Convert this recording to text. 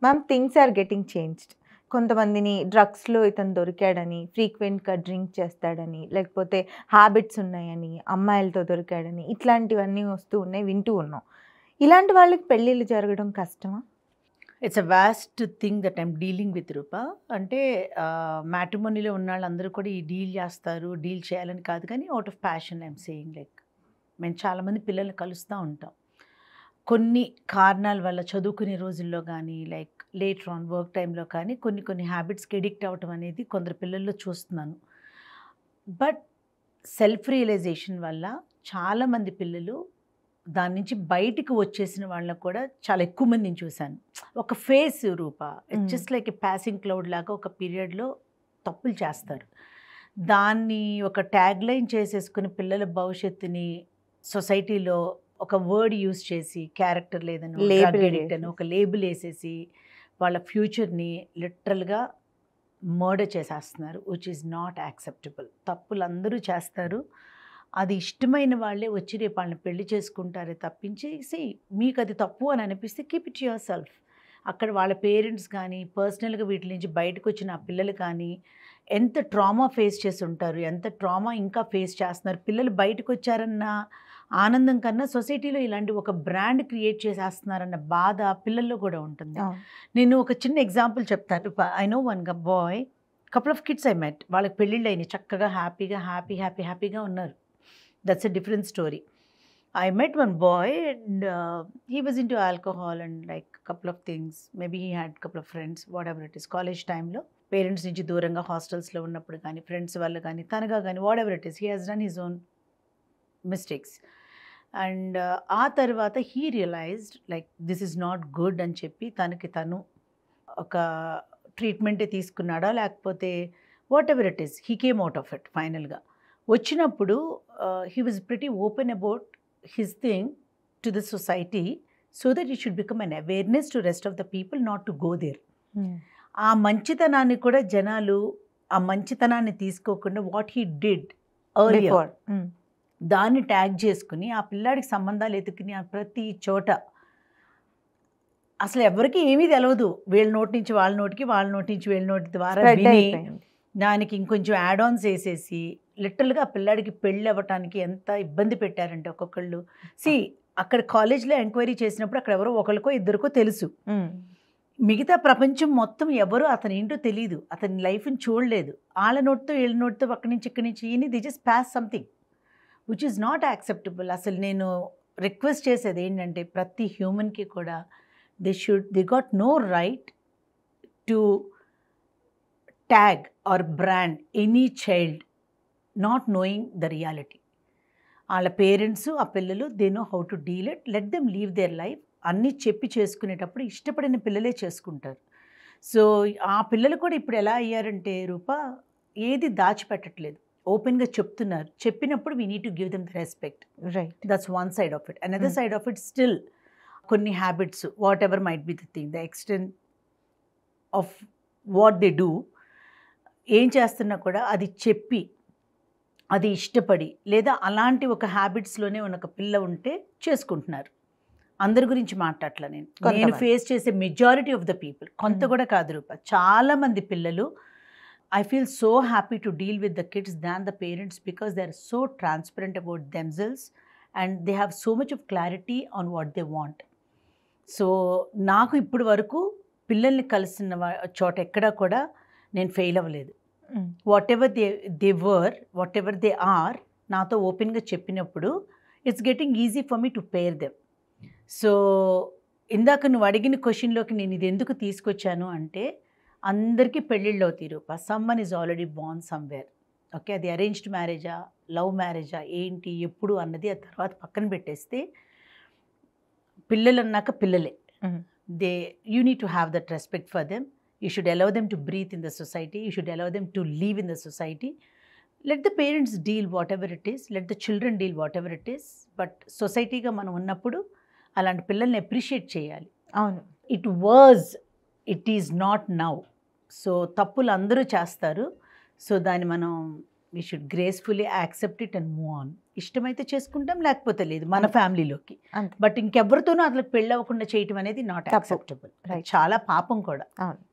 Ma'am things are getting changed. కొంతమందిని డ్రగ్స్‌లో ఇతను దొరికాడని, ఫ్రీక్వెంట్‌గా డ్రింక్ చేస్తాడని, లేకపోతే హ్యాబిట్స్ ఉన్నాయని, అమ్మాయిలతో దొరికాడని, ఇట్లాంటివన్నీ వస్తూ ఉన్నాయి, వింటూ ఉన్నాం. ఇలాంటి వాళ్ళకి పెళ్ళిళ్ళు జరగడం కష్టమా? It's a vast thing that I'm dealing with Rupa. అంటే మ్యాట్రిమోనీలో ఉన్న వాళ్ళందరూ కూడా ఈ డీల్ చేస్తారు, డీల్ చేయాలని కాదు కానీ out of passion I'm saying. Like మేము చాలామంది పిల్లల్ని కలుస్తూ ఉంటాం. కొన్ని కారణాల వల్ల చదువుకునే రోజుల్లో కానీ లైక్ లేటర్ ఆన్ వర్క్ టైంలో కానీ కొన్ని హ్యాబిట్స్కి ఎడిక్ట్ అవ్వటం అనేది కొందరు పిల్లల్లో చూస్తున్నాను. బట్ సెల్ఫ్ రియలైజేషన్ వల్ల చాలామంది పిల్లలు దాని నుంచి బయటికి వచ్చేసిన వాళ్ళకు కూడా చాలా ఎక్కువ మందిని చూశాను. ఒక phase Rupa it's just like a passing cloud లాగా ఒక పీరియడ్లో తప్పులు చేస్తారు. దాన్ని ఒక ట్యాగ్ లైన్ చేసేసుకుని పిల్లల భవిష్యత్తుని సొసైటీలో ఒక వర్డ్ యూజ్ చేసి క్యారెక్టర్ లేదని Label డ్రగ్ ఎడిక్ట్ అని వేసేసి. ఒక లేబుల్ వేసేసి వాళ్ళ ఫ్యూచర్ని లిటరల్గా మర్డర్ చేసేస్తున్నారు, విచ్ ఈజ్ నాట్ యాక్సెప్టబుల్. తప్పులు అందరూ చేస్తారు, అది ఇష్టమైన వాళ్ళే వచ్చి రేపు వాళ్ళని పెళ్లి చేసుకుంటారే తప్పించేసి మీకు అది తప్పు అని అనిపిస్తే కీప్ ఇట్ యువర్ సెల్ఫ్. అక్కడ వాళ్ళ పేరెంట్స్ కానీ పర్సనల్గా వీటి నుంచి బయటకు వచ్చిన ఆ పిల్లలు కానీ ఎంత ట్రామా ఫేస్ చేసి ఉంటారు, ఎంత ట్రామా ఇంకా ఫేస్ చేస్తున్నారు. పిల్లలు బయటకు వచ్చారన్న ఆనందం కన్నా సొసైటీలో ఇలాంటి ఒక బ్రాండ్ క్రియేట్ చేసేస్తున్నారన్న బాధ పిల్లల్లో కూడా ఉంటుంది. అవును. నేను ఒక చిన్న ఎగ్జాంపుల్ చెప్తాను. I know one boy, couple of kids I met, వాళ్ళకి పెళ్ళిళ్ళు అయినాయి, చక్కగా హ్యాపీగా ఉన్నారు. That's a different story. I met one boy and he was into alcohol and like couple of things. Maybe he had couple of friends, whatever it is. College time లో parents నుంచి దూరంగా హాస్టల్స్లో ఉన్నప్పుడు కానీ ఫ్రెండ్స్ వల్ల కానీ తనగా కానీ what it is, he has done his own mistakes. And ఆ తర్వాత he realised like this is not good అని చెప్పి తనకి తను ఒక ట్రీట్మెంటే తీసుకున్నాడా లేకపోతే whatever it is, he came out of it ఫైనల్గా. వచ్చినప్పుడు he was pretty open about his thing to the society so that it should become an awareness to rest of the people not to go there. ఆ మంచితనాన్ని కూడా జనాలు ఆ మంచితనాన్ని తీసుకోకుండా what he did earlier దాన్ని ట్యాగ్ చేసుకుని ఆ పిల్లాడికి సంబంధాలు ఎత్తుకుని ఆ ప్రతి చోట అసలు ఎవరికి ఏమీ తెలియదు, వీళ్ళ నోటి నుంచి వాళ్ళ నోటికి, వాళ్ళ నోటి నుంచి వీళ్ళ నోటి ద్వారా విని దానికి ఇంకొంచెం యాడ్ ఆన్స్ వేసేసి లిటరల్గా ఆ పిల్లాడికి పెళ్ళి అవ్వటానికి ఎంత ఇబ్బంది పెట్టారంటే ఒక్కొక్కళ్ళు. అక్కడ కాలేజ్లో ఎంక్వైరీ చేసినప్పుడు అక్కడ ఎవరో ఒకరికో ఇద్దరికో తెలుసు, మిగతా ప్రపంచం మొత్తం ఎవరు అతను ఏంటో తెలియదు, అతని లైఫ్ని చూడలేదు. వాళ్ళ నోటితో వీళ్ళ నోటితో అక్కడి నుంచి ఇక్కడి నుంచి ఈయన the just pass something which is not acceptable. అసలు నేను రిక్వెస్ట్ చేసేది ఏంటంటే ప్రతి హ్యూమన్కి కూడా they got no right to tag or brand any child not knowing the reality. వాళ్ళ పేరెంట్స్ ఆ పిల్లలు they know how to deal it, let them leave their life. అన్నీ చెప్పి చేసుకునేటప్పుడు ఇష్టపడిన పిల్లలే చేసుకుంటారు. సో ఆ పిల్లలు కూడా ఇప్పుడు ఎలా అయ్యారంటే రూప ఏది దాచిపెట్టట్లేదు, ఓపెన్గా చెప్తున్నారు. చెప్పినప్పుడు we need to give them the respect. Right. That's one side of it. Another side of it still కొన్ని habits whatever might be the thing, the extent of what they do, ఏం చేస్తున్నా కూడా అది చెప్పి అది ఇష్టపడి లేదా అలాంటి ఒక హ్యాబిట్స్లోనే ఉన్న ఒక పిల్ల ఉంటే చేసుకుంటున్నారు. అందరి గురించి మాట్లాడట్లా నేను ఫేస్ చేసే మెజారిటీ ఆఫ్ ద పీపుల్, కొంత కూడా కాదు రూప, చాలామంది పిల్లలు I feel so happy to deal with the kids than the parents because they are so transparent about themselves and they have so much of clarity on what they want. So నాకు ఇప్పుడు వరకు పిల్లల్ని కలిసిన చోట ఎక్కడా కూడా నేను fail అవ్వలేదు. వాట్ ఎవర్ దే ఆర్ నాతో ఓపెన్గా చెప్పినప్పుడు it's getting easy for me to pair them. So ఇందాక నువ్వు అడిగిన క్వశ్చన్లోకి నేను ఇది ఎందుకు తీసుకొచ్చాను అంటే అందరికీ పెళ్ళిళ్ళు అవుతాయి Rupa, someone is already born somewhere. Okay, అది అరేంజ్డ్ మ్యారేజా లవ్ మ్యారేజా ఏంటి ఎప్పుడు అన్నది ఆ తర్వాత పక్కన పెట్టేస్తే పిల్లలు అన్నాక పిల్లలే. You need to have that respect for them. You should allow them to breathe in the society. You should allow them to live in the society. Let the parents deal whatever it is. Let the children deal whatever it is. But society-గా మనం ఉన్నప్పుడు అలాంటి పిల్లల్ని appreciate చేయాలి. అవును. It is not now. So తప్పులు అందరూ చేస్తారు. So దాన్ని మనం we should gracefully accept it and move on. ఇష్టమైతే చేసుకుంటాం, లేకపోతే లేదు మన ఫ్యామిలీలోకి. అంతే. బట్ ఇంకెవరితోనూ అట్లా పెళ్ళి అవ్వకుండా చేయటం అనేది నాట్ తప్పు. యాక్సెప్టబుల్. Right. చాలా పాపం కూడా. అవును.